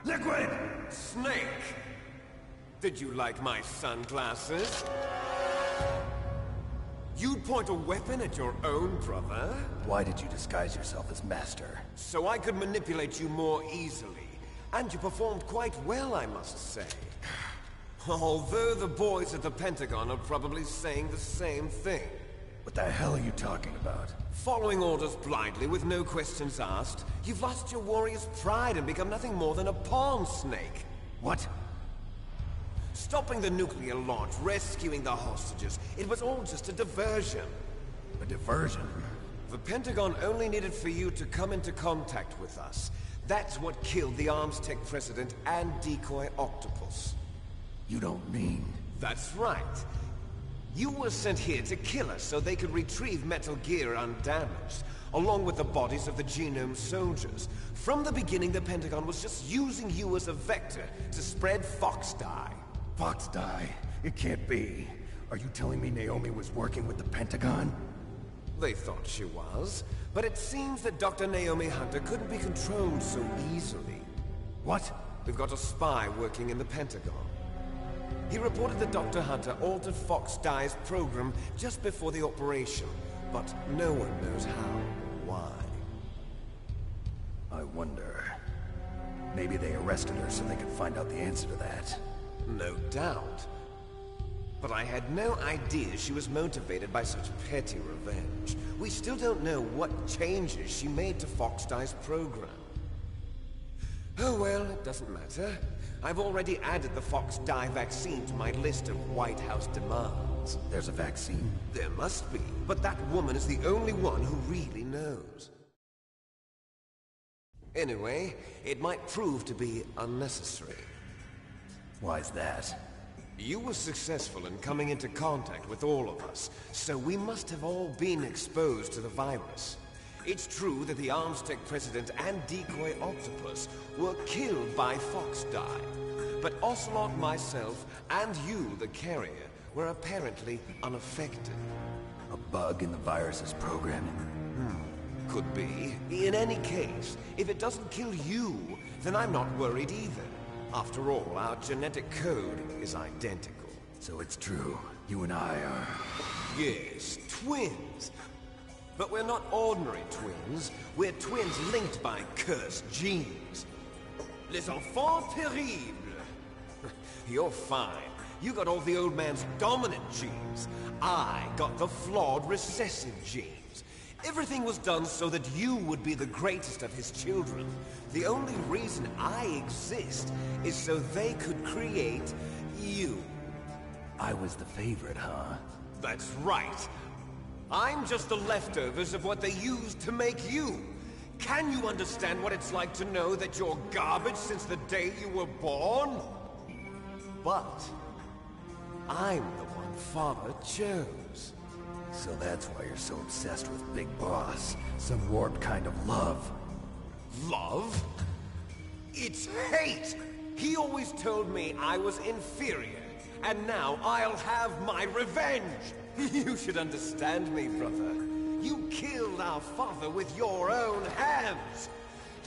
Liquid! Snake! Did you like my sunglasses? You'd point a weapon at your own brother? Why did you disguise yourself as Master? So I could manipulate you more easily. And you performed quite well, I must say. Although the boys at the Pentagon are probably saying the same thing. What the hell are you talking about? Following orders blindly with no questions asked, you've lost your warrior's pride and become nothing more than a pawn snake. What? Stopping the nuclear launch, rescuing the hostages, it was all just a diversion. A diversion? The Pentagon only needed for you to come into contact with us. That's what killed the Arms Tech president and decoy octopus. You don't mean... That's right. You were sent here to kill us so they could retrieve Metal Gear undamaged, along with the bodies of the Genome soldiers. From the beginning, the Pentagon was just using you as a vector to spread Fox dye. Fox dye? It can't be. Are you telling me Naomi was working with the Pentagon? They thought she was, but it seems that Dr. Naomi Hunter couldn't be controlled so easily. What? We've got a spy working in the Pentagon. He reported that Dr. Hunter altered Fox Dye's program just before the operation, but no one knows how or why. I wonder... Maybe they arrested her so they could find out the answer to that. No doubt. But I had no idea she was motivated by such petty revenge. We still don't know what changes she made to Fox Dye's program. Oh well, it doesn't matter. I've already added the Fox Dye vaccine to my list of White House demands. There's a vaccine? There must be, but that woman is the only one who really knows. Anyway, it might prove to be unnecessary. Why's that? You were successful in coming into contact with all of us, so we must have all been exposed to the virus. It's true that the Arms Tech president and decoy octopus were killed by Fox Dye, but Ocelot, myself, and you, the carrier, were apparently unaffected. A bug in the virus's programming? Could be. In any case, if it doesn't kill you, then I'm not worried either. After all, our genetic code is identical. So it's true. You and I are... Yes, twins. But we're not ordinary twins. We're twins linked by cursed genes. Les enfants terribles. You're fine. You got all the old man's dominant genes. I got the flawed recessive genes. Everything was done so that you would be the greatest of his children. The only reason I exist is so they could create you. I was the favorite, huh? That's right. I'm just the leftovers of what they used to make you. Can you understand what it's like to know that you're garbage since the day you were born? But I'm the one Father chose. So that's why you're so obsessed with Big Boss. Some warped kind of love. Love? It's hate! He always told me I was inferior, and now I'll have my revenge! You should understand me, brother. You killed our father with your own hands!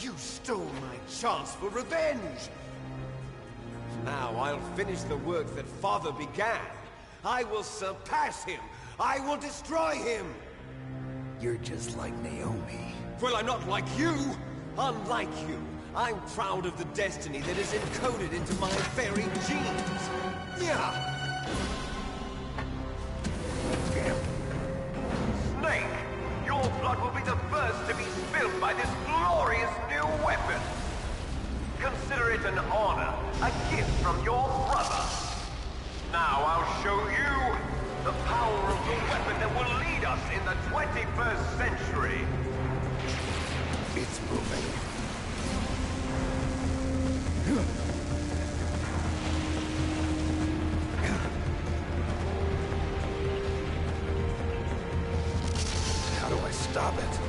You stole my chance for revenge! Now I'll finish the work that Father began. I will surpass him! I will destroy him! You're just like Naomi. Well, I'm not like you! Unlike you, I'm proud of the destiny that is encoded into my very genes! Yeah! Snake! Your blood will be the first to be spilled by this glorious new weapon! Consider it an honor, a gift from your brother! Now I'll show you the power of the weapon that will lead us in the 21st century! It's moving. How do I stop it?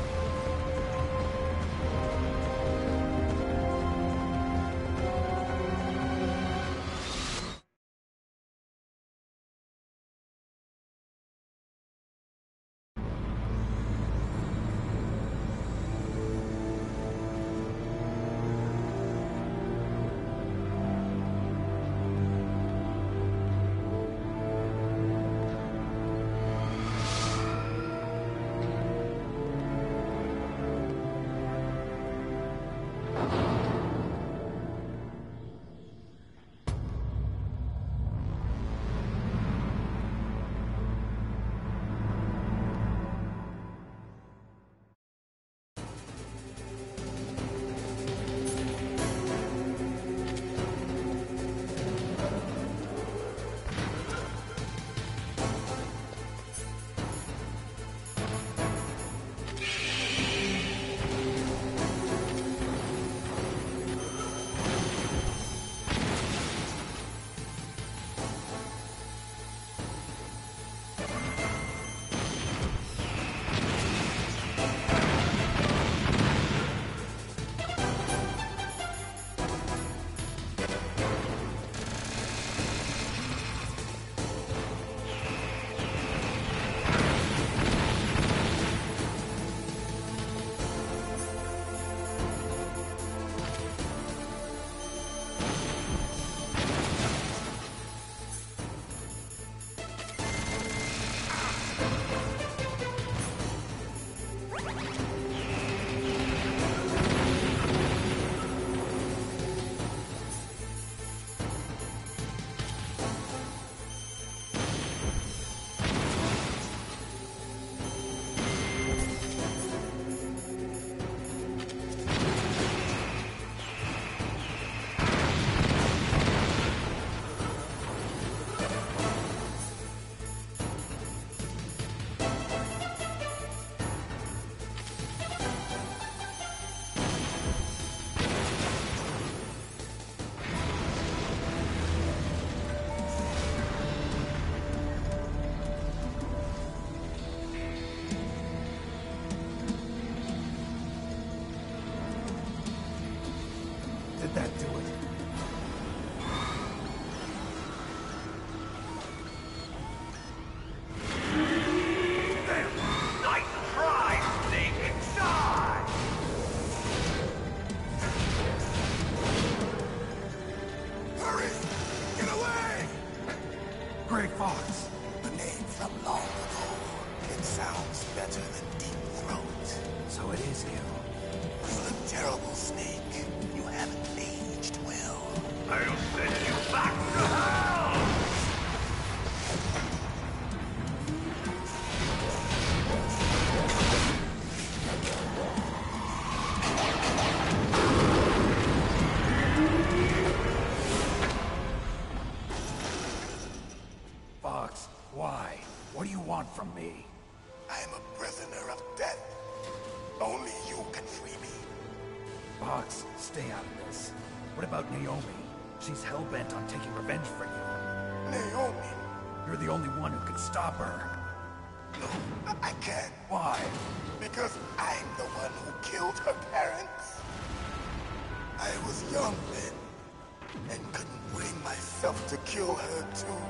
Great Fox. The name from long ago. It sounds better than Deep Throat. So it is you. You look terrible, Snake. You haven't aged well. I'll send you back to hell! Fox, why? What do you want from me? I am a prisoner of death. Only you can free me. Fox, stay out of this. What about Naomi? She's hell-bent on taking revenge for you. Naomi? You're the only one who can stop her. No, I can't. Why? Because I'm the one who killed her parents. I was young then, and couldn't bring myself to kill her too.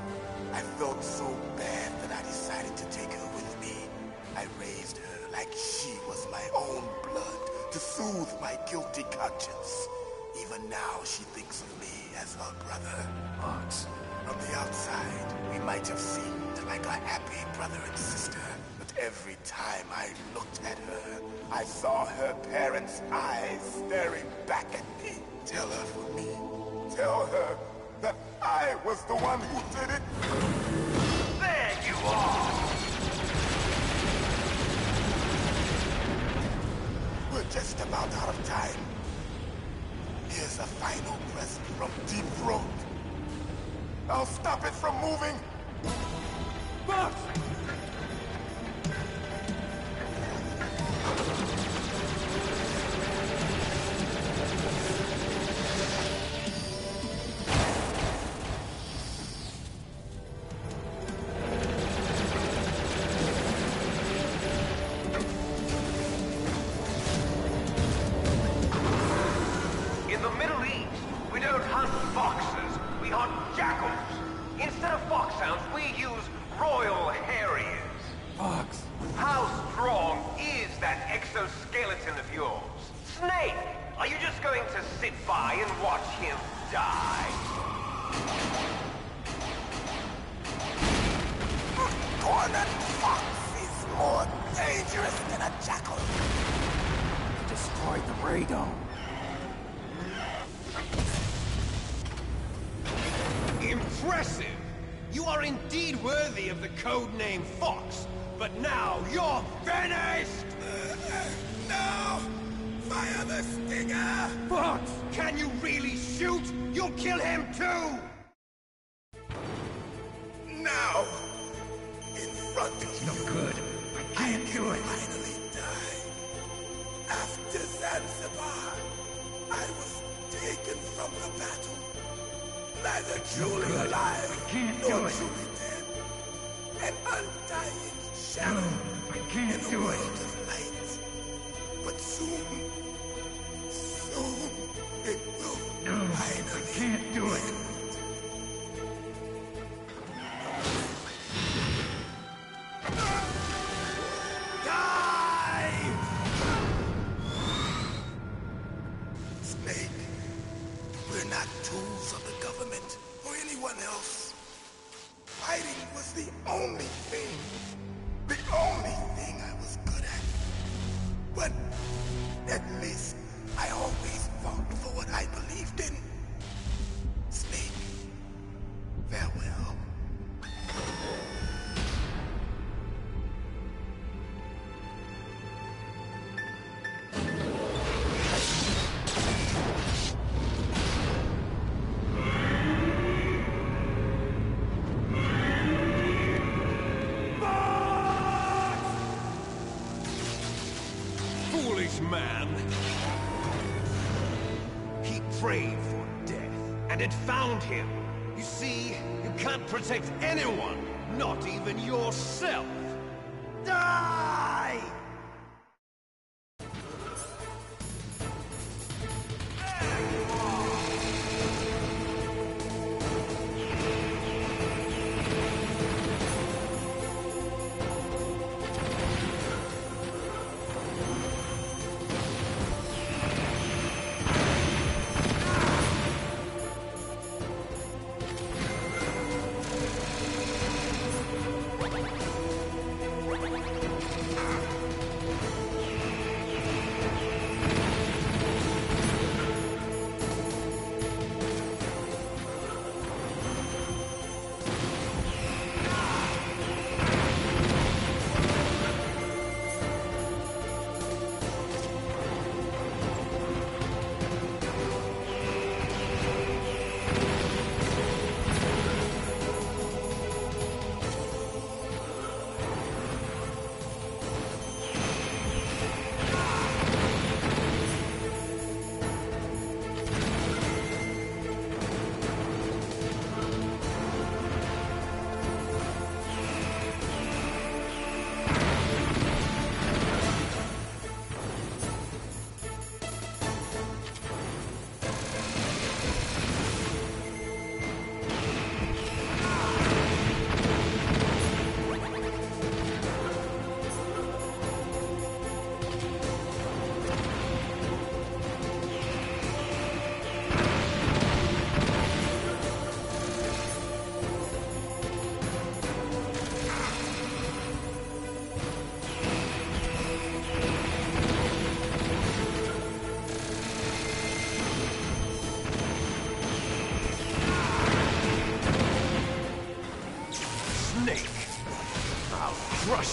I felt so bad that I decided to take her with me. I raised her like she was my own blood, to soothe my guilty conscience. Even now, she thinks of me as her brother. Fox. From the outside, we might have seemed like a happy brother and sister. But every time I looked at her, I saw her parents' eyes staring back at me. Tell her for me. Tell her that I was the one who did it. There you are! We're just about out of time. Here's a final present from Deep Throat. I'll stop it from moving. Fox! In the Middle East, we don't hunt foxes, we hunt jackals. Instead of foxhounds, we use royal harriers. Fox! How strong is that exoskeleton of yours? Snake, are you just going to sit by and watch him die? Cornered fox is more dangerous than a jackal. Destroyed the radome. Impressive! You are indeed worthy of the codename Fox, but now you're finished! No! Fire the stinger! Fox! Can you really shoot? You'll kill him too! Now! In front of No you, good. I can't do it. finally die. After Zanzibar, I was taken from the battle. Neither truly good. alive, I can't nor do it. truly dead. An undying shadow No, I can't in a do world it. of light. But soon it will No, I finally can't do it. end. Die! Snake, we're not tools of the government or anyone else. Fighting was the only thing I was good at. But at least I always fought for what I believed in. Snake, farewell. Foolish man! He prayed for death, and it found him. You see, you can't protect anyone, not even yourself. Die!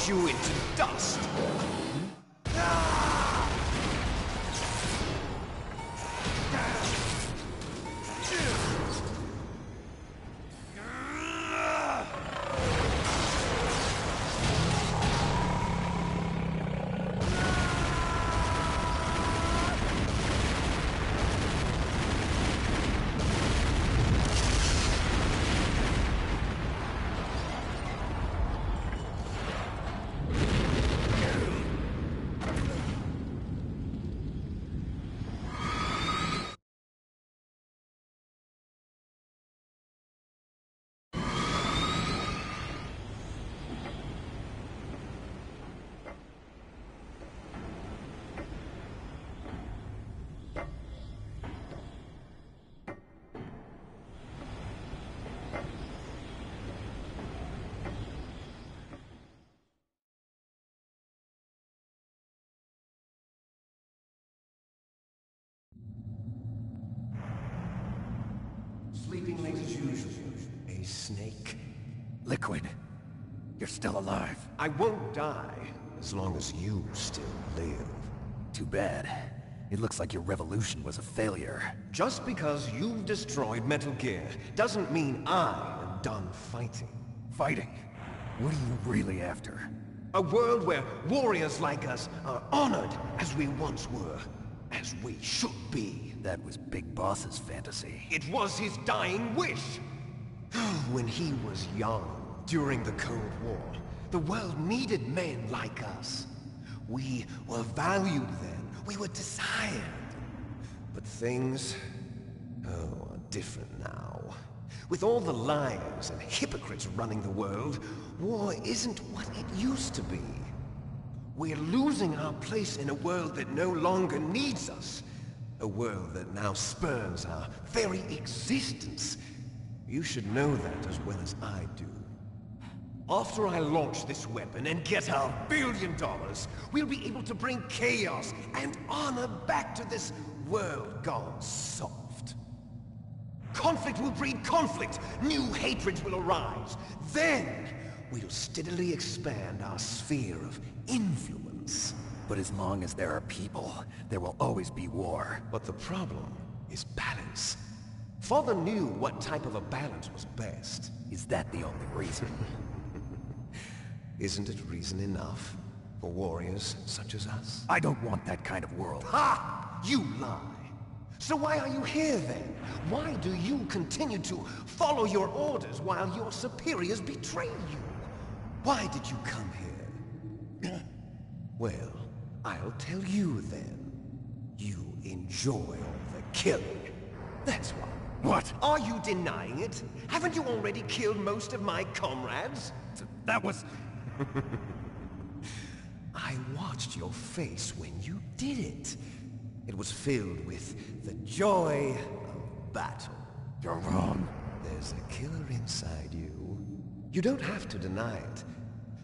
crush you into dust! Sleeping late as usual. A snake. Liquid, you're still alive. I won't die as long as you still live. Too bad. It looks like your revolution was a failure. Just because you've destroyed Metal Gear doesn't mean I am done fighting. Fighting? What are you really after? A world where warriors like us are honored as we once were, as we should be. That was Big Boss's fantasy. It was his dying wish. When he was young, during the Cold War, the world needed men like us. We were valued then. We were desired. But things, are different now. With all the liars and hypocrites running the world, war isn't what it used to be. We're losing our place in a world that no longer needs us. A world that now spurns our very existence. You should know that as well as I do. After I launch this weapon and get our $1 billion, we'll be able to bring chaos and honor back to this world gone soft. Conflict will breed conflict. New hatreds will arise. Then, we'll steadily expand our sphere of influence. But as long as there are people, there will always be war. But the problem is balance. Father knew what type of a balance was best. Is that the only reason? Isn't it reason enough for warriors such as us? I don't want that kind of world. Ha! You lie! So why are you here then? Why do you continue to follow your orders while your superiors betray you? Why did you come here? Well, I'll tell you then. You enjoy all the killing. That's why. What? Are you denying it? Haven't you already killed most of my comrades? That was... I watched your face when you did it. It was filled with the joy of battle. You're wrong. There's a killer inside you. You don't have to deny it.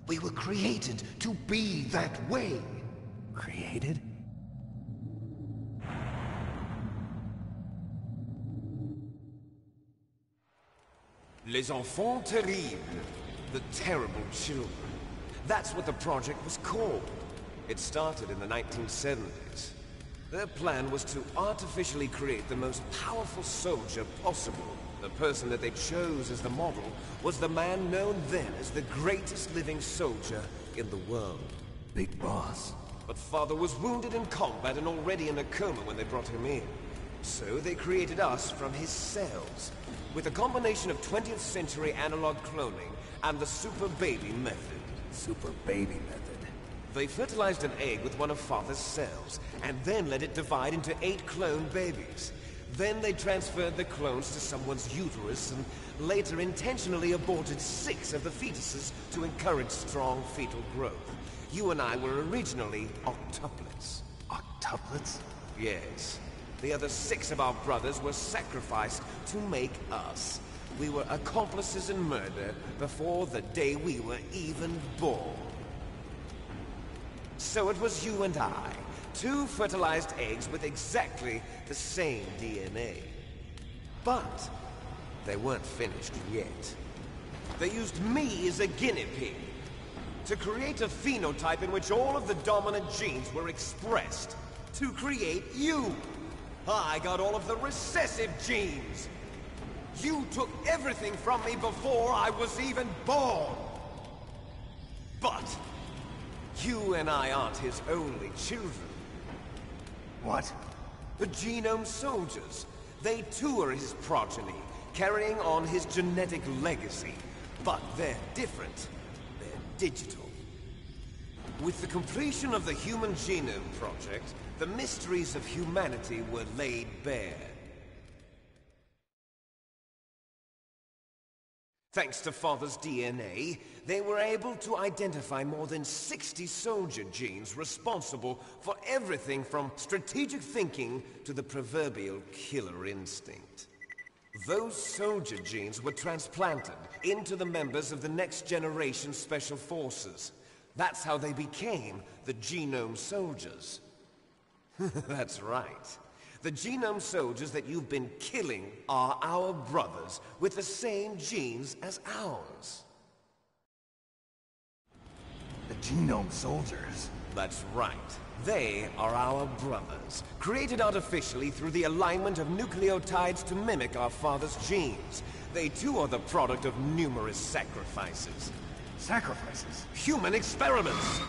We were created to be that way. Created? Les enfants terribles. The terrible children. That's what the project was called. It started in the 1970s. Their plan was to artificially create the most powerful soldier possible. The person that they chose as the model was the man known then as the greatest living soldier in the world. Big Boss. But Father was wounded in combat and already in a coma when they brought him in. So they created us from his cells, with a combination of 20th century analog cloning and the super baby method. Super baby method. They fertilized an egg with one of Father's cells, and then let it divide into 8 clone babies. Then they transferred the clones to someone's uterus, and later intentionally aborted 6 of the fetuses to encourage strong fetal growth. You and I were originally octuplets. Octuplets? Yes. The other 6 of our brothers were sacrificed to make us. We were accomplices in murder before the day we were even born. So it was you and I, 2 fertilized eggs with exactly the same DNA. But they weren't finished yet. They used me as a guinea pig. To create a phenotype in which all of the dominant genes were expressed. To create you. I got all of the recessive genes. You took everything from me before I was even born. But you and I aren't his only children. What? The Genome Soldiers. They too are his progeny, carrying on his genetic legacy. But they're different. They're digital. With the completion of the Human Genome Project, the mysteries of humanity were laid bare. Thanks to Father's DNA, they were able to identify more than 60 soldier genes responsible for everything from strategic thinking to the proverbial killer instinct. Those soldier genes were transplanted into the members of the next generation Special Forces. That's how they became the Genome Soldiers. That's right. The Genome Soldiers that you've been killing are our brothers with the same genes as ours. The Genome Soldiers? That's right. They are our brothers, created artificially through the alignment of nucleotides to mimic our father's genes. They too are the product of numerous sacrifices. Sacrifices? Human experiments!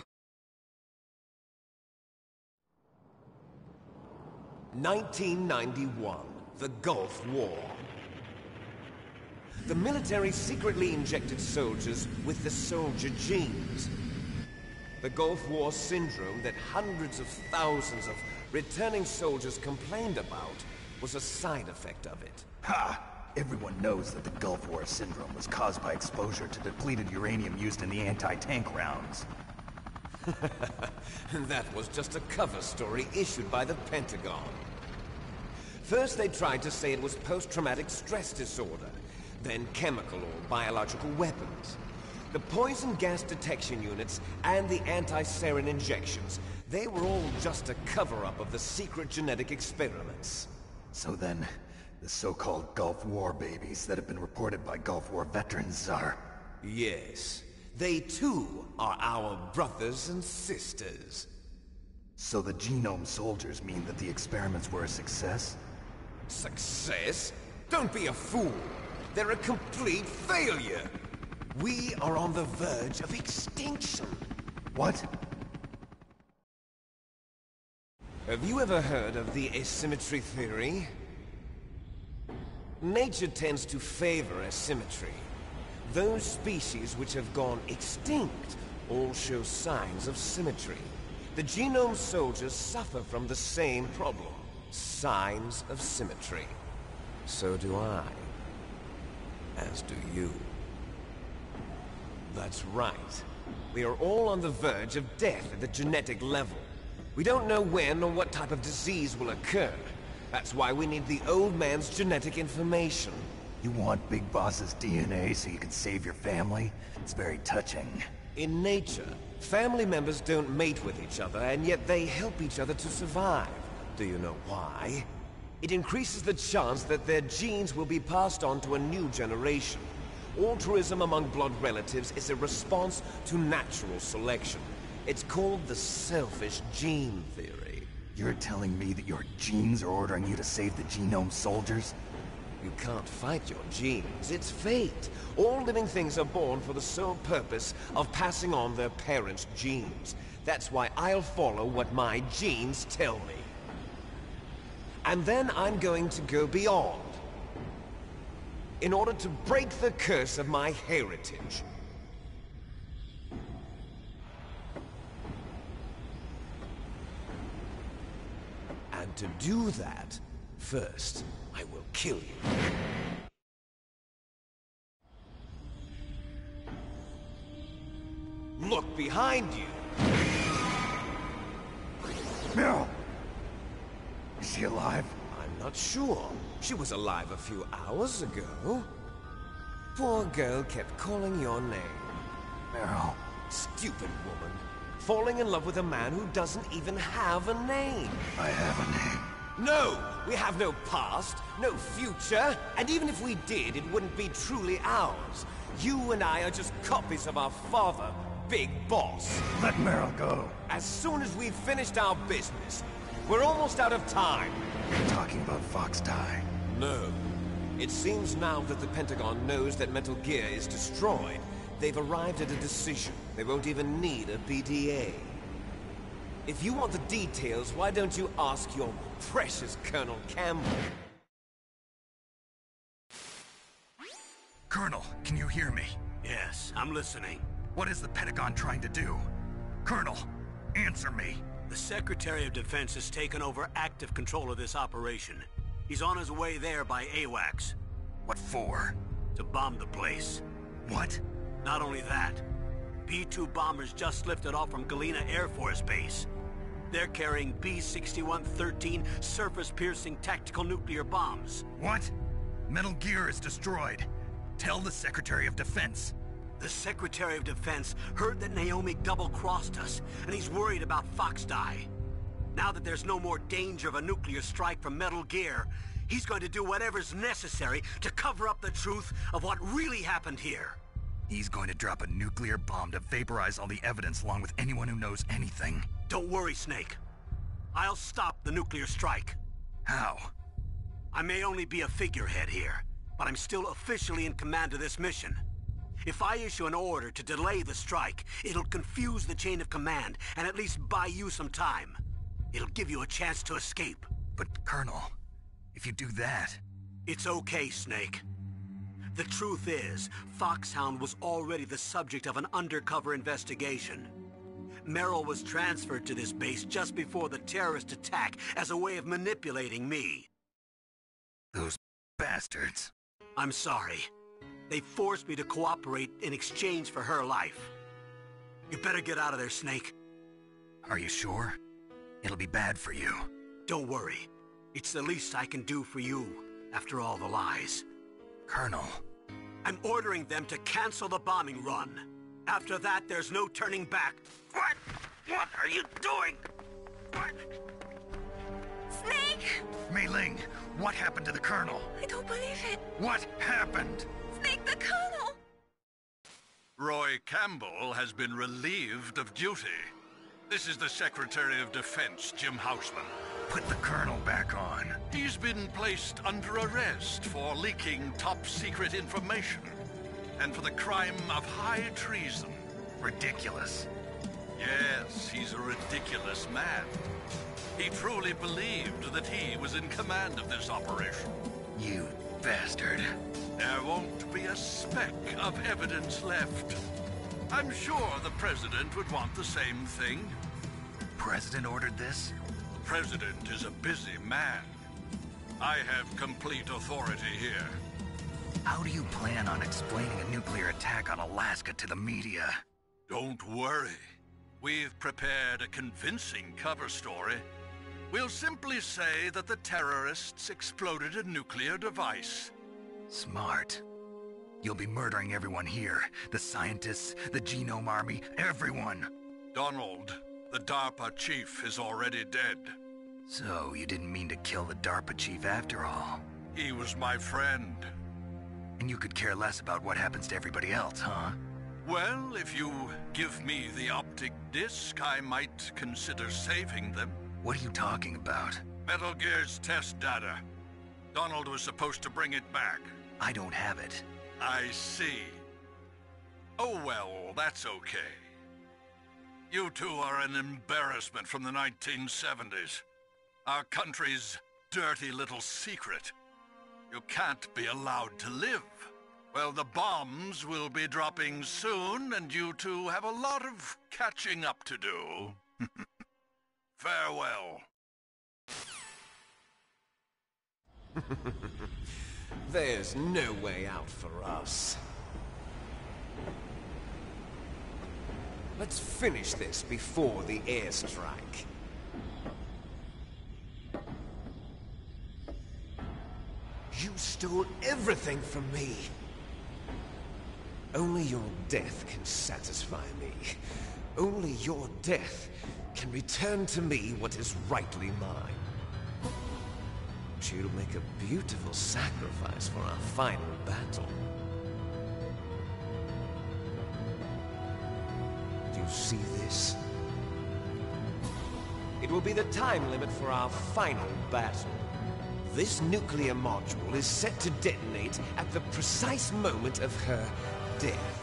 1991, the Gulf War. The military secretly injected soldiers with the soldier genes. The Gulf War syndrome that hundreds of thousands of returning soldiers complained about was a side effect of it. Ha! Everyone knows that the Gulf War syndrome was caused by exposure to depleted uranium used in the anti-tank rounds. That was just a cover story issued by the Pentagon. First they tried to say it was post-traumatic stress disorder, then chemical or biological weapons. The poison gas detection units and the anti-sarin injections, they were all just a cover-up of the secret genetic experiments. So then, the so-called Gulf War babies that have been reported by Gulf War veterans are... Yes. They too are our brothers and sisters. So the Genome Soldiers mean that the experiments were a success? Success? Don't be a fool. They're a complete failure. We are on the verge of extinction. What? Have you ever heard of the asymmetry theory? Nature tends to favor asymmetry. Those species which have gone extinct all show signs of symmetry. The Genome Soldiers suffer from the same problem. Signs of symmetry. So do I. As do you. That's right. We are all on the verge of death at the genetic level. We don't know when or what type of disease will occur. That's why we need the old man's genetic information. You want Big Boss's DNA so you can save your family? It's very touching. In nature, family members don't mate with each other, and yet they help each other to survive. Do you know why? It increases the chance that their genes will be passed on to a new generation. Altruism among blood relatives is a response to natural selection. It's called the selfish gene theory. You're telling me that your genes are ordering you to save the Genome Soldiers? You can't fight your genes. It's fate. All living things are born for the sole purpose of passing on their parents' genes. That's why I'll follow what my genes tell me. And then I'm going to go beyond. In order to break the curse of my heritage. And to do that, first, I will kill you. Look behind you! Meryl! Is she alive? I'm not sure. She was alive a few hours ago. Poor girl kept calling your name. Meryl. Stupid woman. Falling in love with a man who doesn't even have a name. I have a name. No! We have no past, no future, and even if we did, it wouldn't be truly ours. You and I are just copies of our father, big boss. Let Meryl go. As soon as we've finished our business, we're almost out of time. You're talking about Fox Die. No. It seems now that the Pentagon knows that Metal Gear is destroyed. They've arrived at a decision. They won't even need a BDA. If you want the details, why don't you ask your precious Colonel Campbell? Colonel, can you hear me? Yes, I'm listening. What is the Pentagon trying to do? Colonel, answer me. The Secretary of Defense has taken over active control of this operation. He's on his way there by AWACS. What for? To bomb the place. What? Not only that, B-2 bombers just lifted off from Galena Air Force Base. They're carrying B-6113 surface-piercing tactical nuclear bombs. What? Metal Gear is destroyed. Tell the Secretary of Defense. The Secretary of Defense heard that Naomi double-crossed us, and he's worried about Fox Die. Now that there's no more danger of a nuclear strike from Metal Gear, he's going to do whatever's necessary to cover up the truth of what really happened here. He's going to drop a nuclear bomb to vaporize all the evidence along with anyone who knows anything. Don't worry, Snake. I'll stop the nuclear strike. How? I may only be a figurehead here, but I'm still officially in command of this mission. If I issue an order to delay the strike, it'll confuse the chain of command and at least buy you some time. It'll give you a chance to escape. But, Colonel, if you do that... It's okay, Snake. The truth is, Foxhound was already the subject of an undercover investigation. Meryl was transferred to this base just before the terrorist attack as a way of manipulating me. Those bastards. I'm sorry. They forced me to cooperate in exchange for her life. You better get out of there, Snake. Are you sure? It'll be bad for you. Don't worry. It's the least I can do for you, after all the lies. Colonel. I'm ordering them to cancel the bombing run. After that, there's no turning back. What? What are you doing? What? Snake! Mei Ling, what happened to the Colonel? I don't believe it. What happened? Snake, the Colonel! Roy Campbell has been relieved of duty. This is the Secretary of Defense, Jim Houseman. Put the Colonel back on. He's been placed under arrest for leaking top-secret information and for the crime of high treason. Ridiculous. Yes, he's a ridiculous man. He truly believed that he was in command of this operation. You bastard. There won't be a speck of evidence left. I'm sure the President would want the same thing. President ordered this? President is a busy man. I have complete authority here. How do you plan on explaining a nuclear attack on Alaska to the media? Don't worry. We've prepared a convincing cover story. We'll simply say that the terrorists exploded a nuclear device. Smart. You'll be murdering everyone here. The scientists, the Genome Army, everyone. Donald, the DARPA chief, is already dead. So, you didn't mean to kill the DARPA chief after all? He was my friend. And you could care less about what happens to everybody else, huh? Well, if you give me the optic disc, I might consider saving them. What are you talking about? Metal Gear's test data. Donald was supposed to bring it back. I don't have it. I see. Oh well, that's okay. You two are an embarrassment from the 1970s. Our country's dirty little secret. You can't be allowed to live. Well, the bombs will be dropping soon, and you two have a lot of catching up to do. Farewell. There's no way out for us. Let's finish this before the airstrike. You stole everything from me. Only your death can satisfy me. Only your death can return to me what is rightly mine. She'll make a beautiful sacrifice for our final battle. you see this? It will be the time limit for our final battle. This nuclear module is set to detonate at the precise moment of her death.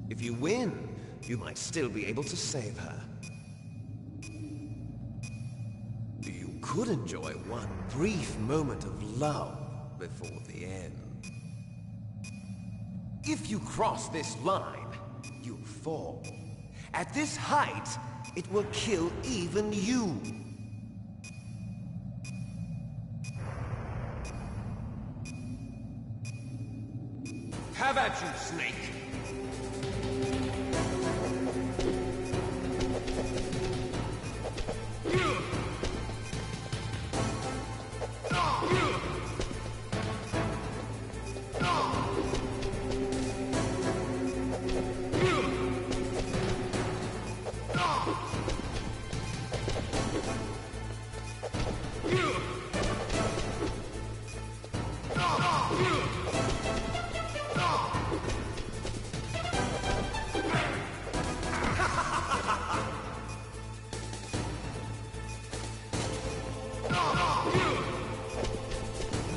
If you win, you might still be able to save her. You could enjoy one brief moment of love before the end. If you cross this line, you'll fall. At this height, it will kill even you. Have at you, Snake!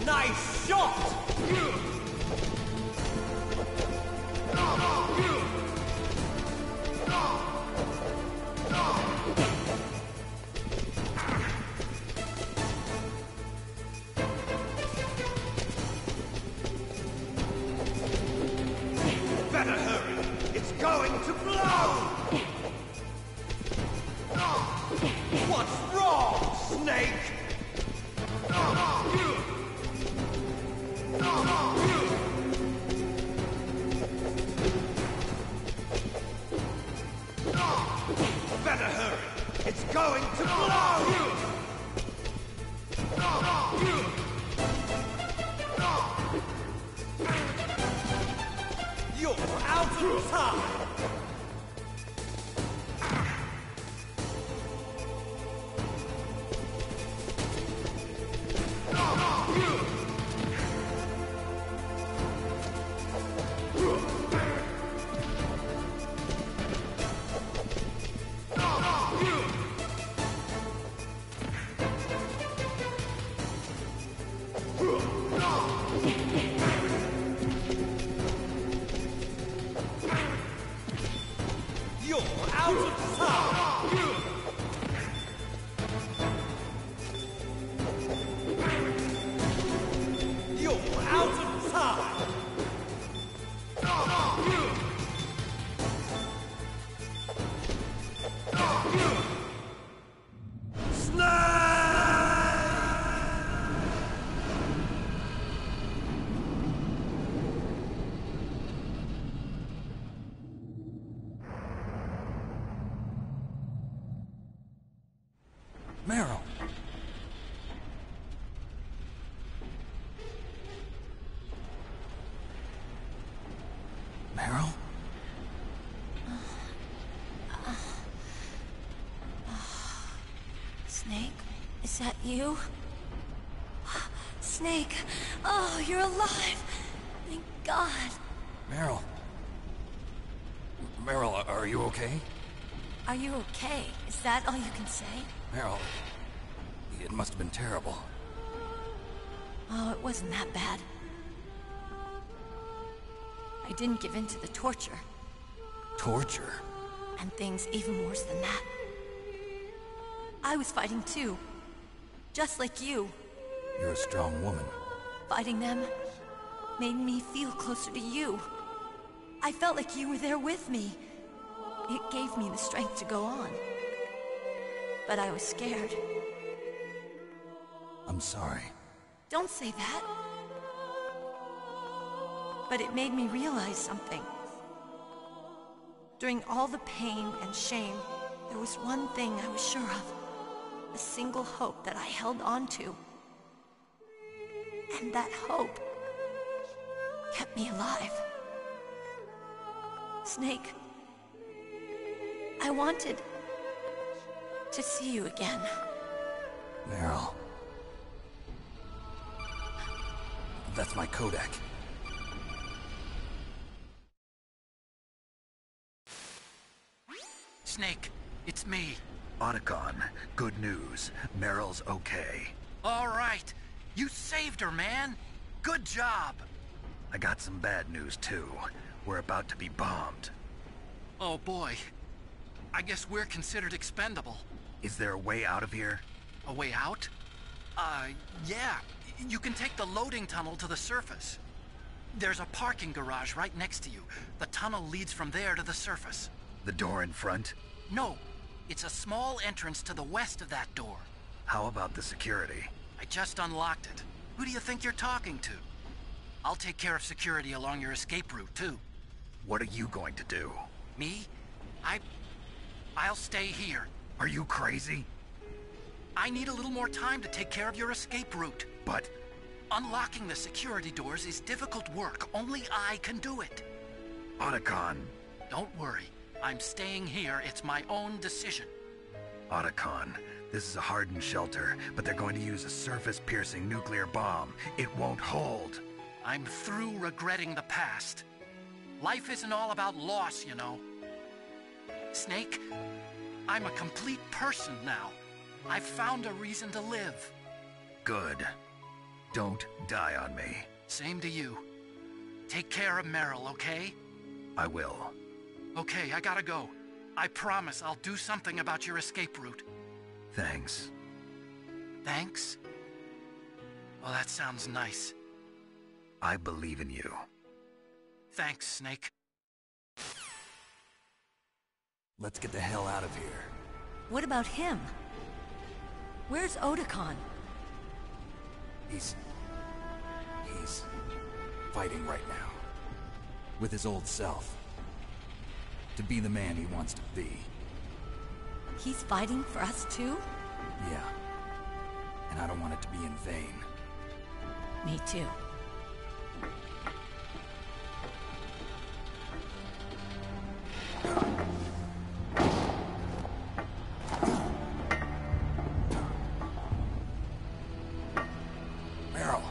Nice shot! Better hurry! It's going to blow! What's wrong, Snake? Better hurry! It's going to blow! You're out of time! You're out of time! You're out of time! Meryl! Meryl? Snake, is that you? Snake, oh, you're alive! Thank God. Meryl? Meryl, are you okay? Are you okay? Is that all you can say? Meryl, it must have been terrible. Oh, it wasn't that bad. I didn't give in to the torture. Torture? And things even worse than that. I was fighting too. Just like you. You're a strong woman. Fighting them made me feel closer to you. I felt like you were there with me. It gave me the strength to go on. But I was scared. I'm sorry. Don't say that. But it made me realize something. During all the pain and shame, there was one thing I was sure of. A single hope that I held on to. And that hope kept me alive. Snake, I wanted to see you again. Meryl. That's my codec. Snake, it's me. Otacon, good news. Meryl's okay. All right. You saved her, man. Good job. I got some bad news, too. We're about to be bombed. Oh, boy. I guess we're considered expendable. Is there a way out of here? A way out? Yeah. You can take the loading tunnel to the surface. There's a parking garage right next to you. The tunnel leads from there to the surface. The door in front? No. It's a small entrance to the west of that door. How about the security? I just unlocked it. Who do you think you're talking to? I'll take care of security along your escape route, too. What are you going to do? Me? I'll stay here. Are you crazy? I need a little more time to take care of your escape route. But... Unlocking the security doors is difficult work. Only I can do it. Otacon. Don't worry. I'm staying here. It's my own decision. Otacon, this is a hardened shelter, but they're going to use a surface-piercing nuclear bomb. It won't hold. I'm through regretting the past. Life isn't all about loss, you know. Snake, I'm a complete person now. I've found a reason to live. Good. Don't die on me. Same to you. Take care of Meryl, okay? I will. Okay, I gotta go. I promise I'll do something about your escape route. Thanks. Thanks? Well, that sounds nice. I believe in you. Thanks, Snake. Let's get the hell out of here. What about him? Where's Otacon? He's fighting right now. With his old self. To be the man he wants to be. He's fighting for us too? Yeah. And I don't want it to be in vain. Me too. Meryl.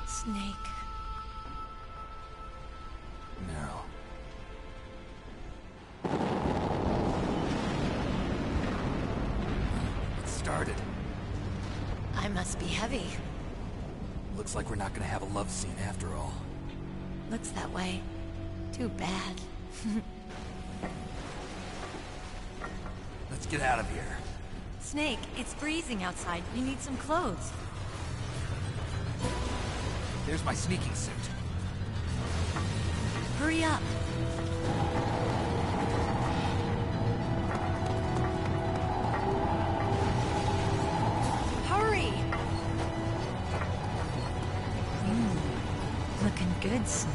Snake. Meryl. It started. I must be heavy. Looks like we're not gonna have a love scene after all. Looks that way. Too bad. Let's get out of here. Snake, it's freezing outside. You need some clothes. There's my sneaking suit. Hurry up. Hurry! Looking good, Snake.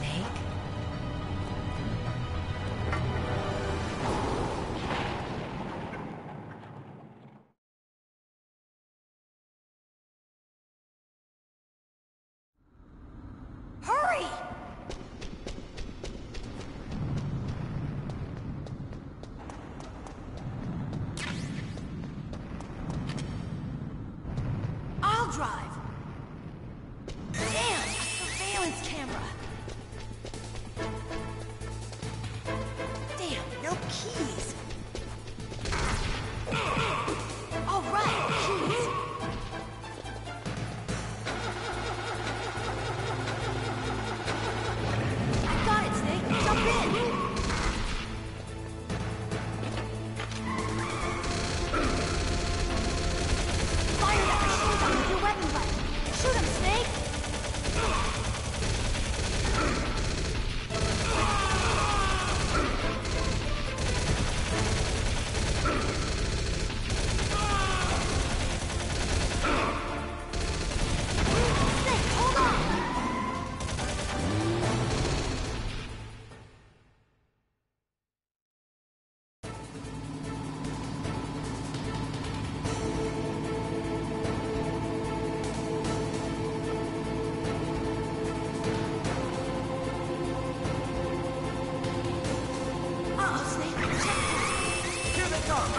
Hurry! I'll drive. Damn, a surveillance camera. Damn, no keys. All right, keys. I got it, Snake. Jump in. Fire that machine gun with your weapon button. Shoot him, Snake. Snake, hold on. Uh-oh, Snake. Check this. Here they come!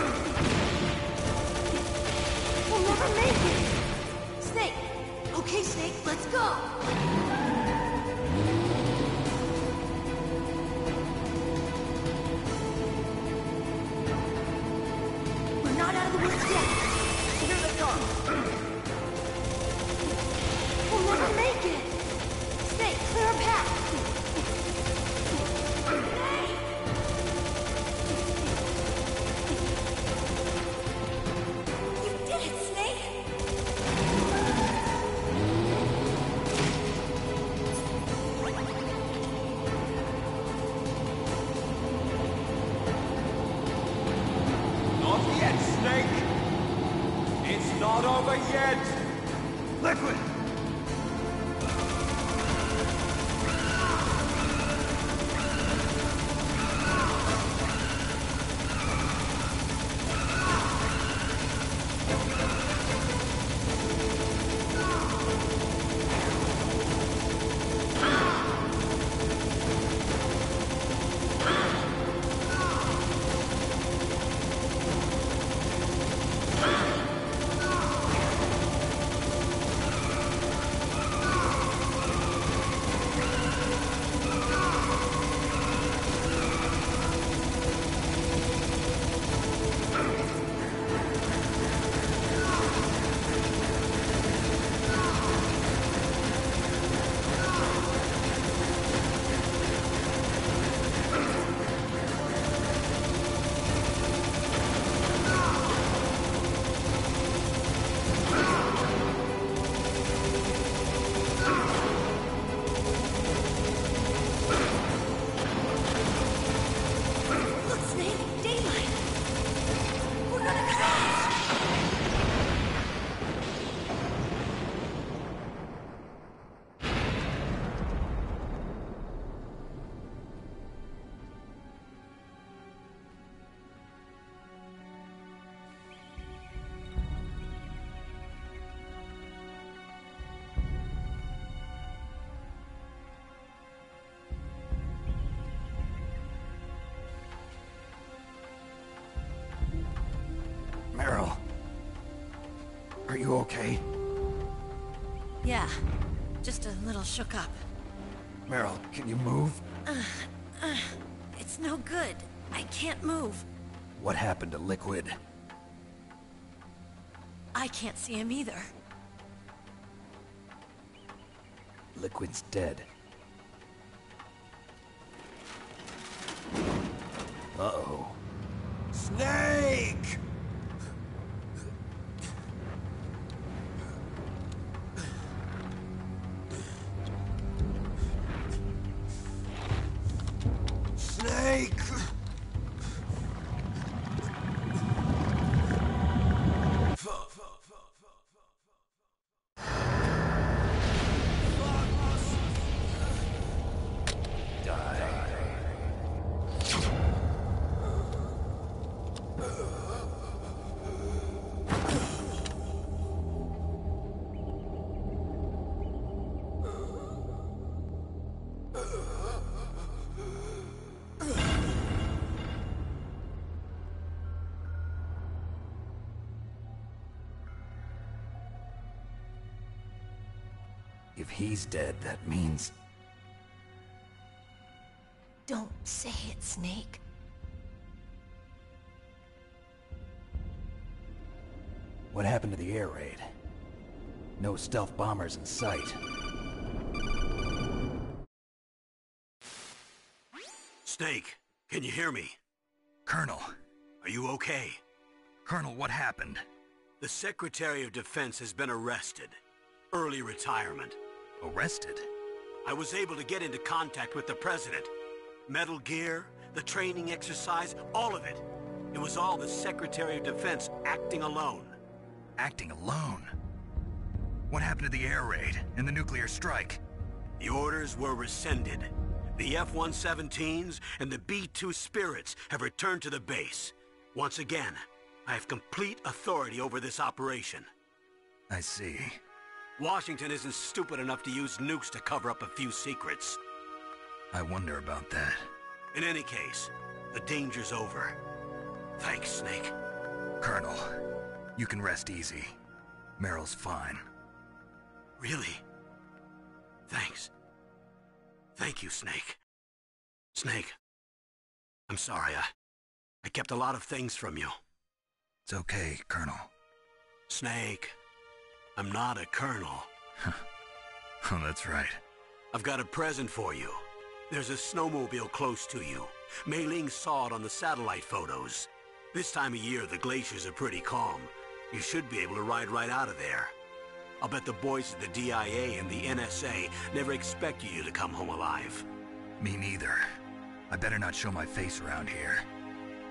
yet, Snake! It's not over yet! Liquid! Meryl. Are you okay? Yeah, just a little shook up. Meryl, can you move? It's no good. I can't move. What happened to Liquid? I can't see him either. Liquid's dead. Uh-oh. Snake! Snake! If he's dead, that means... Don't say it, Snake. What happened to the air raid? No stealth bombers in sight. Snake, can you hear me? Colonel. Are you okay? Colonel, what happened? The Secretary of Defense has been arrested. Early retirement. Arrested? I was able to get into contact with the President. Metal Gear, the training exercise, all of it. It was all the Secretary of Defense acting alone. Acting alone? What happened to the air raid and the nuclear strike? The orders were rescinded. The F-117s and the B-2 Spirits have returned to the base. Once again, I have complete authority over this operation. I see. Washington isn't stupid enough to use nukes to cover up a few secrets. I wonder about that. In any case, the danger's over. Thanks, Snake. Colonel, you can rest easy. Meryl's fine. Really? Thanks. Thank you, Snake. Snake, I'm sorry, I kept a lot of things from you. It's okay, Colonel. Snake, I'm not a colonel. Oh, that's right. I've got a present for you. There's a snowmobile close to you. Mei Ling saw it on the satellite photos. This time of year, the glaciers are pretty calm. You should be able to ride right out of there. I'll bet the boys at the DIA and the NSA never expected you to come home alive. Me neither. I better not show my face around here.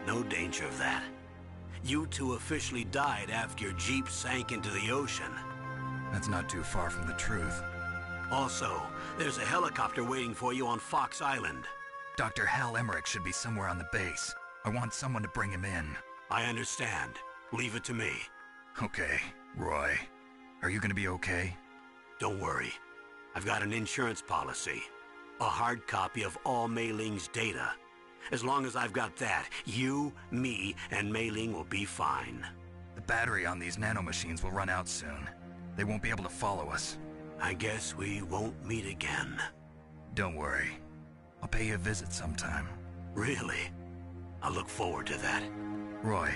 No danger of that. You two officially died after your Jeep sank into the ocean. That's not too far from the truth. Also, there's a helicopter waiting for you on Fox Island. Dr. Hal Emmerich should be somewhere on the base. I want someone to bring him in. I understand. Leave it to me. Okay, Roy. Are you gonna be okay? Don't worry. I've got an insurance policy. A hard copy of all Mei Ling's data. As long as I've got that, you, me, and Mei Ling will be fine. The battery on these nanomachines will run out soon. They won't be able to follow us. I guess we won't meet again. Don't worry. I'll pay you a visit sometime. Really? I look forward to that. Roy,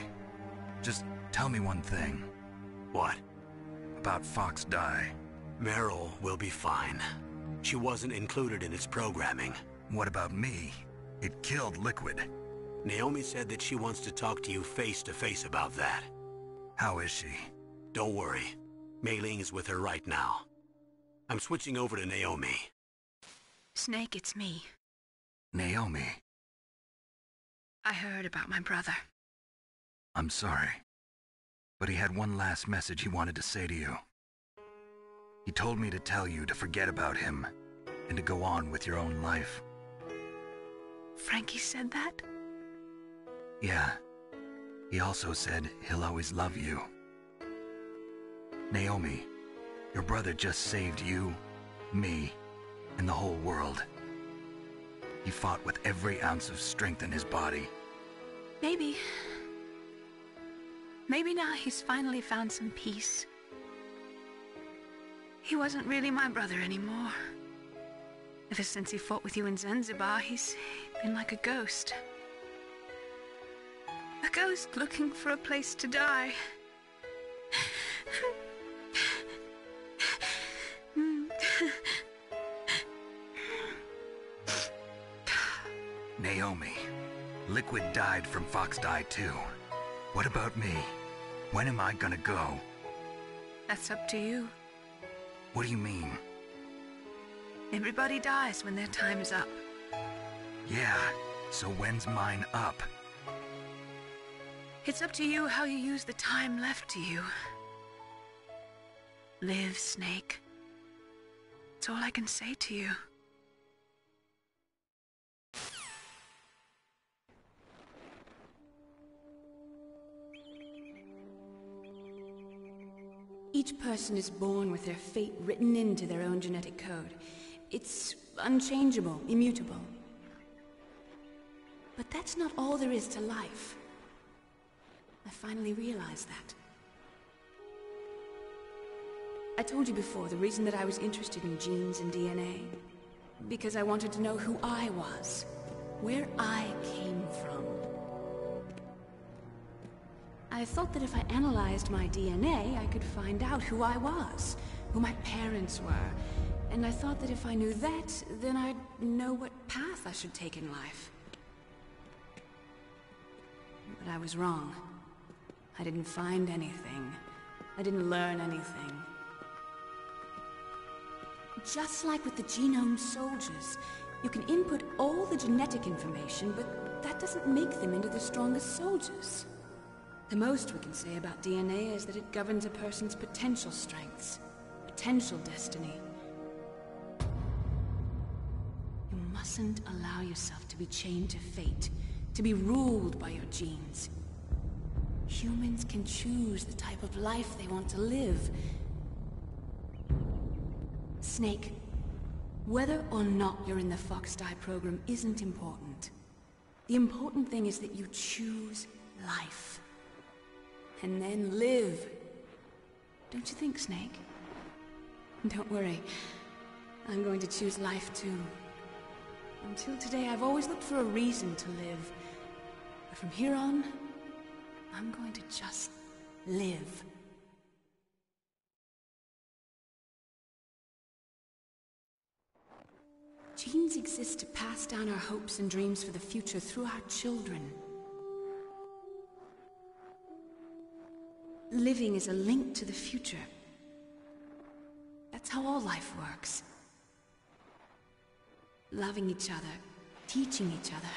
just tell me one thing. What? About Fox Die. Meryl will be fine. She wasn't included in its programming. What about me? It killed Liquid. Naomi said that she wants to talk to you face to face about that. How is she? Don't worry. Mei Ling is with her right now. I'm switching over to Naomi. Snake, it's me. Naomi. I heard about my brother. I'm sorry. But he had one last message he wanted to say to you. He told me to tell you to forget about him and to go on with your own life. Frankie said that? Yeah. He also said he'll always love you. Naomi, your brother just saved you, me, and the whole world. He fought with every ounce of strength in his body. Maybe. Maybe now he's finally found some peace. He wasn't really my brother anymore. Ever since he fought with you in Zanzibar, he's been like a ghost. A ghost looking for a place to die. Naomi, Liquid died from Fox Die too. What about me? When am I gonna go? That's up to you. What do you mean? Everybody dies when their time is up. Yeah, so when's mine up? It's up to you how you use the time left to you. Live, Snake. That's all I can say to you. Each person is born with their fate written into their own genetic code. It's unchangeable, immutable. But that's not all there is to life. I finally realized that. I told you before the reason that I was interested in genes and DNA. Because I wanted to know who I was, where I came from. I thought that if I analyzed my DNA, I could find out who I was, who my parents were, and I thought that if I knew that, then I'd know what path I should take in life. But I was wrong. I didn't find anything. I didn't learn anything. Just like with the genome soldiers, you can input all the genetic information, but that doesn't make them into the strongest soldiers. The most we can say about DNA is that it governs a person's potential strengths, potential destiny. You mustn't allow yourself to be chained to fate, to be ruled by your genes. Humans can choose the type of life they want to live. Snake, whether or not you're in the Fox Die program isn't important. The important thing is that you choose life. And then live. Don't you think, Snake? Don't worry. I'm going to choose life too. Until today, I've always looked for a reason to live. But from here on, I'm going to just live. Genes exist to pass down our hopes and dreams for the future through our children. Living is a link to the future. That's how all life works. Loving each other, teaching each other.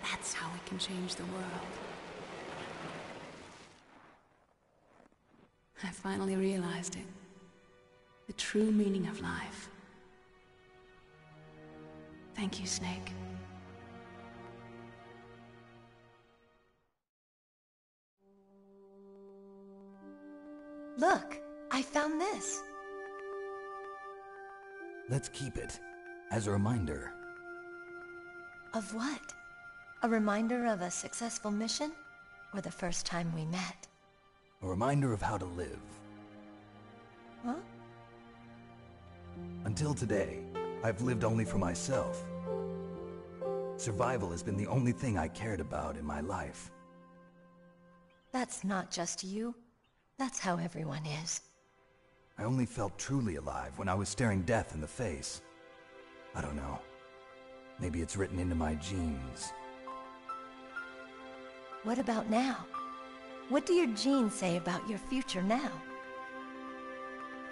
That's how we can change the world. I finally realized it. The true meaning of life. Thank you, Snake. Look, I found this. Let's keep it as a reminder. Of what? A reminder of a successful mission? Or the first time we met? A reminder of how to live. Huh? Until today, I've lived only for myself. Survival has been the only thing I cared about in my life. That's not just you. That's how everyone is. I only felt truly alive when I was staring death in the face. I don't know. Maybe it's written into my genes. What about now? What do your genes say about your future now?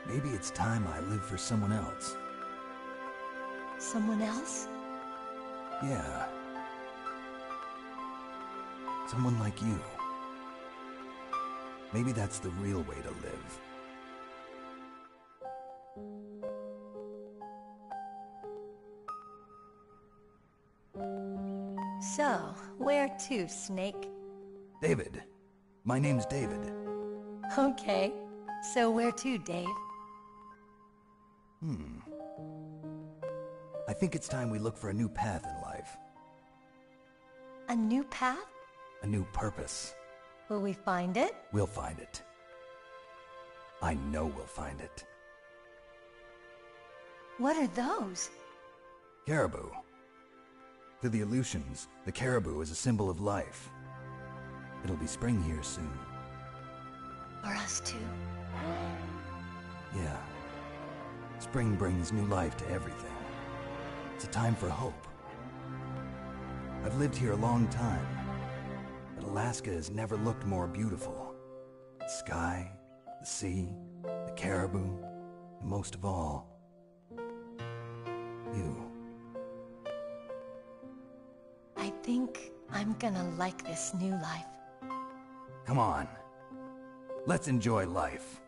Maybe it's time I live for someone else. Someone else? Yeah. Someone like you. Maybe that's the real way to live. So, where to, Snake? David. My name's David. Okay. So where to, Dave? I think it's time we look for a new path in life. A new path? A new purpose. Will we find it? We'll find it. I know we'll find it. What are those? Caribou. To the Aleutians, the caribou is a symbol of life. It'll be spring here soon. For us too. Yeah. Spring brings new life to everything. It's a time for hope. I've lived here a long time, but Alaska has never looked more beautiful. The sky, the sea, the caribou, and most of all, you. I think I'm gonna like this new life. Come on. Let's enjoy life.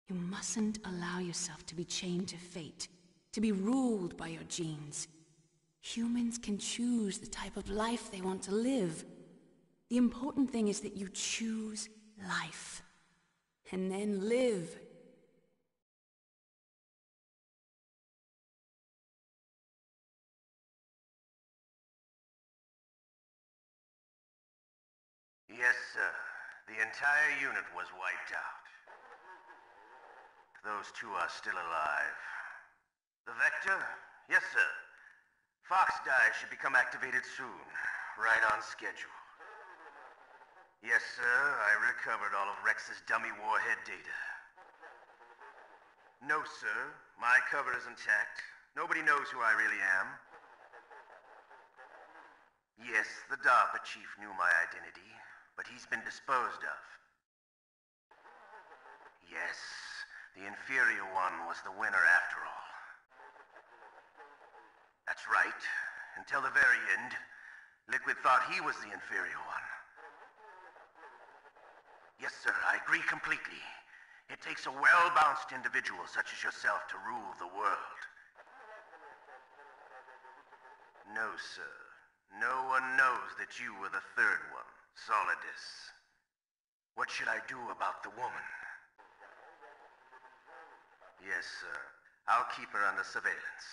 You mustn't allow yourself to be chained to fate, to be ruled by your genes. Humans can choose the type of life they want to live. The important thing is that you choose life, and then live. Yes, sir. The entire unit was wiped out. Those two are still alive. The Vector? Yes, sir. Fox Die should become activated soon. Right on schedule. Yes, sir. I recovered all of Rex's dummy warhead data. No, sir. My cover is intact. Nobody knows who I really am. Yes, the DARPA chief knew my identity, but he's been disposed of. Yes, the inferior one was the winner after all. That's right. Until the very end, Liquid thought he was the inferior one. Yes, sir, I agree completely. It takes a well-balanced individual such as yourself to rule the world. No, sir. No one knows that you were the third one, Solidus. What should I do about the woman? Yes, sir. I'll keep her under surveillance.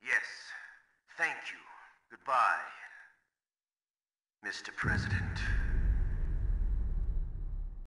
Yes. Thank you. Goodbye, Mr. President.